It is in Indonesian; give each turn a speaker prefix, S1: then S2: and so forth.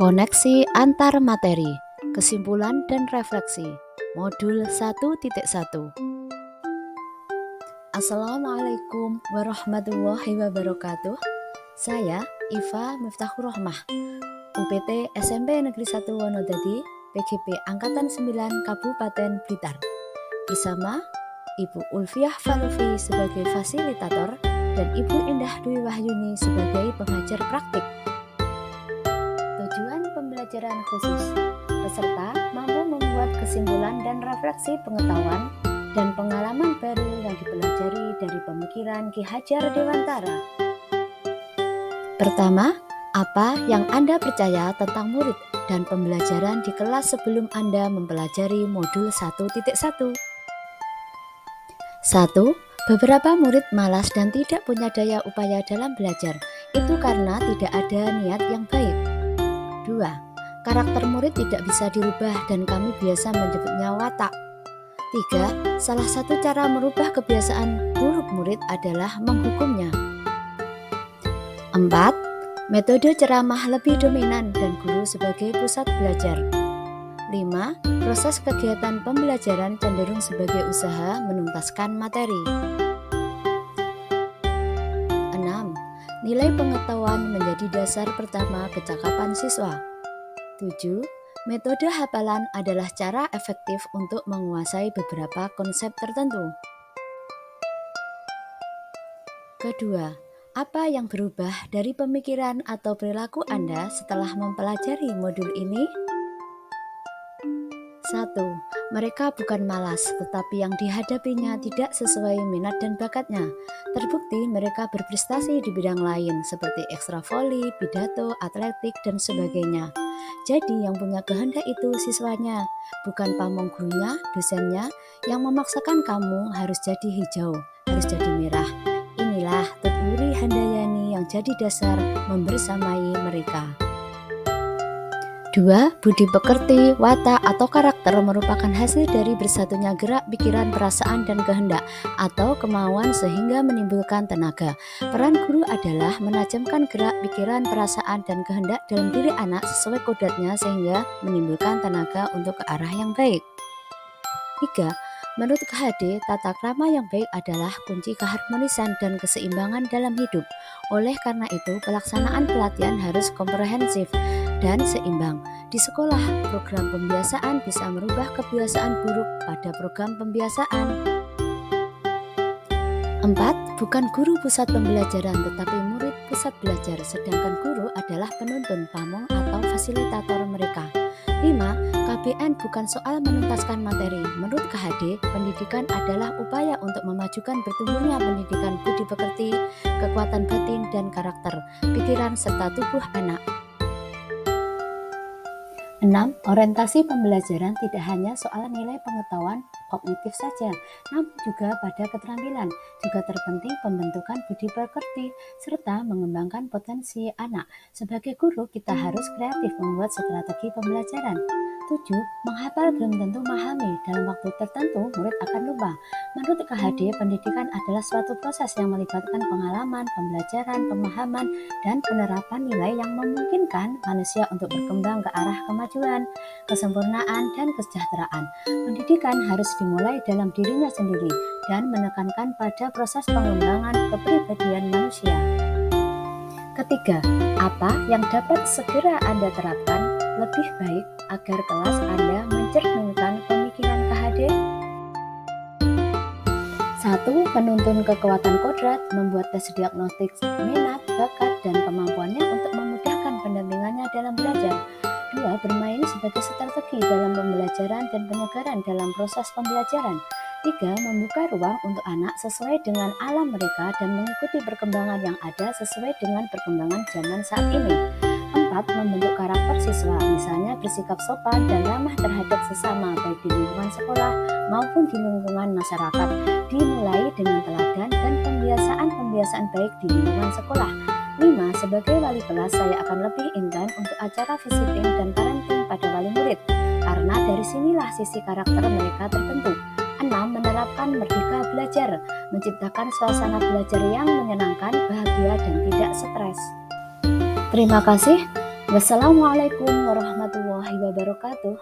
S1: Koneksi antar materi, kesimpulan dan refleksi, modul 1.1. Assalamualaikum warahmatullahi wabarakatuh. Saya Iva Miftahur Rohmah, UPT SMP Negeri 1 Wonodadi, PGP Angkatan 9 Kabupaten Blitar, bersama Ibu Ulfiah Falufi sebagai fasilitator dan Ibu Indah Dwi Wahyuni sebagai pengajar praktik. Tujuan pembelajaran khusus: peserta mampu membuat kesimpulan dan refleksi pengetahuan dan pengalaman baru yang dipelajari dari pemikiran Ki Hajar Dewantara. Pertama, apa yang Anda percaya tentang murid dan pembelajaran di kelas sebelum Anda mempelajari modul 1.1? 1. Beberapa murid malas dan tidak punya daya upaya dalam belajar. Itu karena tidak ada niat yang baik. 2. Karakter murid tidak bisa dirubah dan kami biasa menyebutnya watak. 3. Salah satu cara merubah kebiasaan buruk murid adalah menghukumnya. 4. Metode ceramah lebih dominan dan guru sebagai pusat belajar. 5. Proses kegiatan pembelajaran cenderung sebagai usaha menuntaskan materi. 6. Nilai pengetahuan menjadi dasar pertama kecakapan siswa. 7. Metode hafalan adalah cara efektif untuk menguasai beberapa konsep tertentu. Kedua, apa yang berubah dari pemikiran atau perilaku Anda setelah mempelajari modul ini? 1. Mereka bukan malas, tetapi yang dihadapinya tidak sesuai minat dan bakatnya. Terbukti mereka berprestasi di bidang lain seperti ekstra voli, pidato, atletik, dan sebagainya. Jadi yang punya kehendak itu siswanya, bukan pamong gurunya, dosennya, yang memaksakan kamu harus jadi hijau, harus jadi merah. Inilah Tutwuri Handayani yang jadi dasar membersamai mereka. 2. Budi pekerti, watak, atau karakter merupakan hasil dari bersatunya gerak, pikiran, perasaan, dan kehendak atau kemauan sehingga menimbulkan tenaga. Peran guru adalah menajamkan gerak, pikiran, perasaan, dan kehendak dalam diri anak sesuai kodratnya sehingga menimbulkan tenaga untuk ke arah yang baik. 3. Menurut KHD, tata krama yang baik adalah kunci keharmonisan dan keseimbangan dalam hidup. Oleh karena itu, pelaksanaan pelatihan harus komprehensif dan seimbang. Di sekolah, program pembiasaan bisa merubah kebiasaan buruk pada program pembiasaan. 4. Bukan guru pusat pembelajaran, tetapi murid pusat belajar, sedangkan guru adalah penuntun, pamong, atau fasilitator mereka. 5. KBN bukan soal menuntaskan materi. Menurut KHD, pendidikan adalah upaya untuk memajukan bertumbuhnya pendidikan budi pekerti, kekuatan batin dan karakter, pikiran, serta tubuh anak. 6. Orientasi pembelajaran tidak hanya soal nilai pengetahuan kognitif saja, namun juga pada keterampilan. Juga terpenting pembentukan budi pekerti serta mengembangkan potensi anak. Sebagai guru, kita harus kreatif membuat strategi pembelajaran. 7. Menghafal belum tentu memahami. Dalam waktu tertentu, murid akan lupa. Menurut KHD, pendidikan adalah suatu proses yang melibatkan pengalaman, pembelajaran, pemahaman, dan penerapan nilai yang memungkinkan manusia untuk berkembang ke arah kemajuan, kesempurnaan, dan kesejahteraan. Pendidikan harus dimulai dalam dirinya sendiri dan menekankan pada proses pengembangan kepribadian manusia. Ketiga, apa yang dapat segera Anda terapkan lebih baik agar kelas Anda mencerminkan pemikiran KHD? 1. Menuntun kekuatan kodrat, membuat tes diagnostik minat, bakat, dan kemampuannya untuk memudahkan pendampingannya dalam belajar. 2. Bermain sebagai strategi dalam pembelajaran dan penyegaran dalam proses pembelajaran. 3. Membuka ruang untuk anak sesuai dengan alam mereka dan mengikuti perkembangan yang ada sesuai dengan perkembangan zaman saat ini. 4. Membentuk karakter siswa, misalnya bersikap sopan dan ramah terhadap sesama baik di lingkungan sekolah maupun di lingkungan masyarakat, dimulai dengan teladan dan pembiasaan baik di lingkungan sekolah. 5. Sebagai wali kelas, saya akan lebih intent untuk acara visiting dan parenting pada wali murid, karena dari sinilah sisi karakter mereka terbentuk. 6. Menerapkan merdeka belajar, menciptakan suasana belajar yang menyenangkan, bahagia, dan tidak stres. Terima kasih. Wassalamualaikum warahmatullahi wabarakatuh.